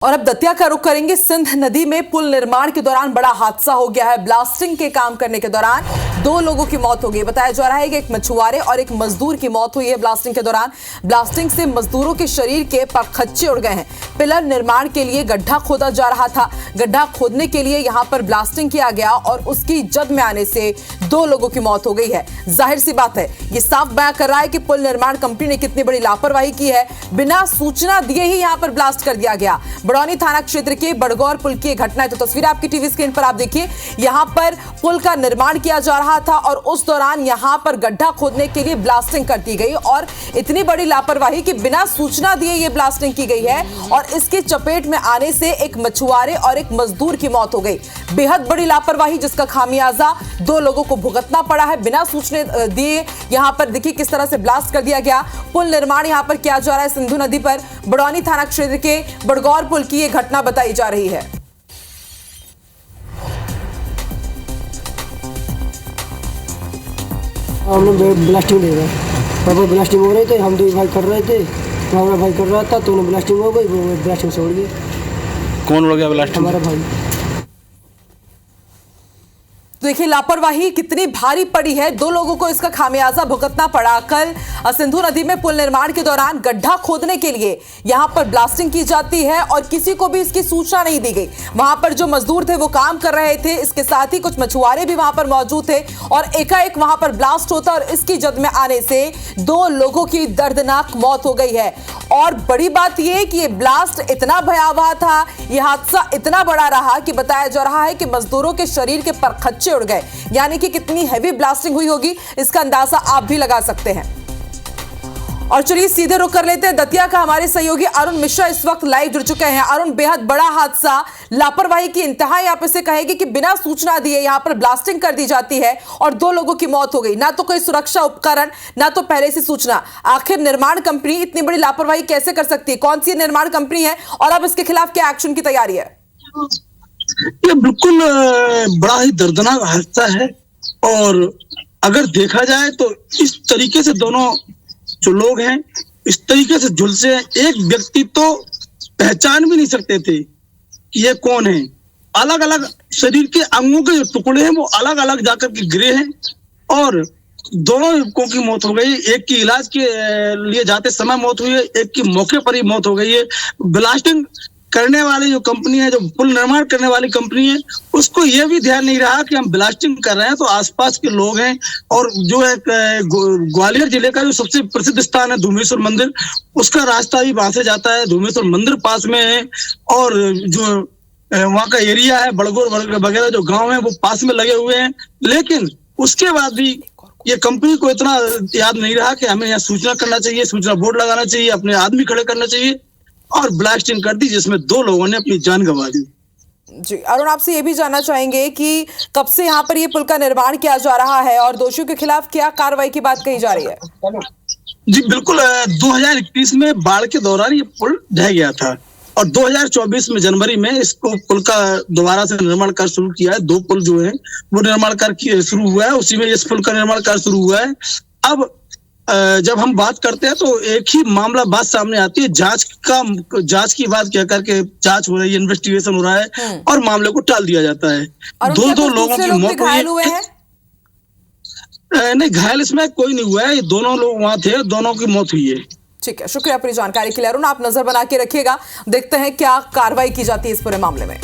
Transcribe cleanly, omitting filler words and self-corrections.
और अब दतिया का रुख करेंगे। सिंध नदी में पुल निर्माण के दौरान बड़ा हादसा हो गया है। ब्लास्टिंग के काम करने के दौरान 2 लोगों की मौत हो गई। बताया जा रहा है कि एक मछुआरे और एक मजदूर की मौत हुई है ब्लास्टिंग के दौरान। ब्लास्टिंग से मजदूरों के शरीर के परखच्चे उड़ गए हैं। पिलर निर्माण के लिए गड्ढा खोदा जा रहा था। गड्ढा खोदने के लिए यहां पर ब्लास्टिंग किया गया और उसकी जद में आने से 2 लोगों की मौत हो गई है। जाहिर सी बात है, ये साफ बयां कर रहा है कि पुल निर्माण कंपनी ने कितनी बड़ी लापरवाही की है। बिना सूचना दिए ही यहां पर ब्लास्ट कर दिया गया। बड़ौनी थाना क्षेत्र के बड़गौर पुल की घटना है। तो तस्वीर आपकी टीवी स्क्रीन पर आप देखिए। यहां पर पुल का निर्माण किया जा रहा था और उस दौरान यहां पर गड्ढा खोदने के लिए ब्लास्टिंग कर दी गई और इतनी बड़ी लापरवाही कि बिना सूचना दिए यह ब्लास्टिंग की गई है और इसके चपेट में आने से एक मछुआरे और एक मजदूर की मौत हो गई। बेहद बड़ी लापरवाही जिसका खामियाजा 2 लोगों को भुगतना पड़ा है। बिना सूचना दिए यहां पर देखिए किस तरह से ब्लास्ट कर दिया गया। पुल निर्माण यहां पर किया जा रहा है सिंधु नदी पर। बड़ौनी थाना क्षेत्र के बड़गौर पुल की यह घटना बताई जा रही है। हम लोग ब्लास्टिंग दे रहे पापा ब्लास्टिंग हो रहे थे, हम 2 भाई कर रहे थे। हमारा भाई कर रहा था तो उन्हें ब्लास्टिंग हो गई, वो ब्लास्टिंग से उड़ गए। कौन उड़ गया ब्लास्टिंग? हमारा भाई। देखिए लापरवाही कितनी भारी पड़ी है। 2 लोगों को इसका खामियाजा भुगतना पड़ा। कल सिंधु नदी में पुल निर्माण के दौरान गड्ढा खोदने के लिए यहां पर ब्लास्टिंग की जाती है और किसी को भी इसकी सूचना नहीं दी गई। वहां पर जो मजदूर थे वो काम कर रहे थे, इसके साथ ही कुछ मछुआरे भी वहां पर मौजूद थे और एकाएक वहां पर ब्लास्ट होता और इसकी जद में आने से 2 लोगों की दर्दनाक मौत हो गई है। और बड़ी बात यह कि यह ब्लास्ट इतना भयावह था, यह हादसा इतना बड़ा रहा कि बताया जा रहा है कि मजदूरों के शरीर के परखच्चे उड़ गए। यानी कि कितनी हैवी ब्लास्टिंग हुई होगी इसका अंदाजा आप भी लगा सकते हैं। और चलिए सीधे रुक कर लेते हैं दतिया का। हमारे सहयोगी अरुण मिश्रा इस वक्त लाइव जुड़ चुके हैं। अरुण, बेहद बड़ा हादसा, लापरवाही की इंतहा यहां पर से कहेगी कि बिना सूचना दिए यहां पर ब्लास्टिंग कर दी जाती है और 2 लोगों की मौत हो गई। ना तो कोई सुरक्षा उपकरण, ना तो पहले से सूचना। आखिर निर्माण कंपनी इतनी बड़ी लापरवाही कैसे कर सकती है? कौन सी निर्माण कंपनी है और अब इसके खिलाफ क्या एक्शन की तैयारी है? ये बिल्कुल बड़ा ही दर्दनाक हादसा है और अगर देखा जाए तो इस तरीके से दोनों जो लोग हैं इस तरीके से झुलसे हैं। एक व्यक्ति तो पहचान भी नहीं सकते थे कि ये कौन है। अलग अलग शरीर के अंगों के जो टुकड़े हैं वो अलग अलग जाकर के गिरे हैं और दोनों युवकों की मौत हो गई। एक की इलाज के लिए जाते समय मौत हुई है, एक की मौके पर ही मौत हो गई है। ब्लास्टिंग करने वाली जो कंपनी है, जो पुल निर्माण करने वाली कंपनी है, उसको ये भी ध्यान नहीं रहा कि हम ब्लास्टिंग कर रहे हैं तो आसपास के लोग हैं। और जो है ग्वालियर जिले का जो सबसे प्रसिद्ध स्थान है धूमेश्वर मंदिर, उसका रास्ता भी वहां से जाता है। धूमेश्वर मंदिर पास में है और जो वहाँ का एरिया है बड़गौर वगैरह जो गाँव है वो पास में लगे हुए हैं। लेकिन उसके बाद भी ये कंपनी को इतना याद नहीं रहा कि हमें यहाँ सूचना करना चाहिए, सूचना बोर्ड लगाना चाहिए, अपने आदमी खड़े करना चाहिए और ब्लास्टिंग कर दी जिसमें 2 लोगों ने अपनी जान गंवा दी। जी अरुण, आपसे ये भी जानना चाहेंगे कि कब से यहाँ पर ये पुल का निर्माण किया जा रहा है और दोषियों के खिलाफ क्या कार्रवाई की बात कही जा रही है? जी बिल्कुल, 2021 में बाढ़ के दौरान ये पुल ढह गया था और 2024 में जनवरी में इसको पुल का दोबारा से निर्माण कार्य शुरू किया है। 2 पुल जो है वो निर्माण कार्य शुरू हुआ है, उसी में इस पुल का निर्माण कार्य शुरू हुआ है। अब जब हम बात करते हैं तो एक ही मामला बात सामने आती है। जांच की बात कह करके जांच हो रही है, इन्वेस्टिगेशन हो रहा है और मामले को टाल दिया जाता है। 2 लोगों की मौत हुई है। नहीं, घायल इसमें कोई नहीं हुआ है। ये 2 लोग वहां थे, दोनों की मौत हुई है। ठीक है, शुक्रिया अपनी जानकारी के लिए अरुण। आप नजर बना के रखिएगा, देखते हैं क्या कार्रवाई की जाती है इस पूरे मामले में।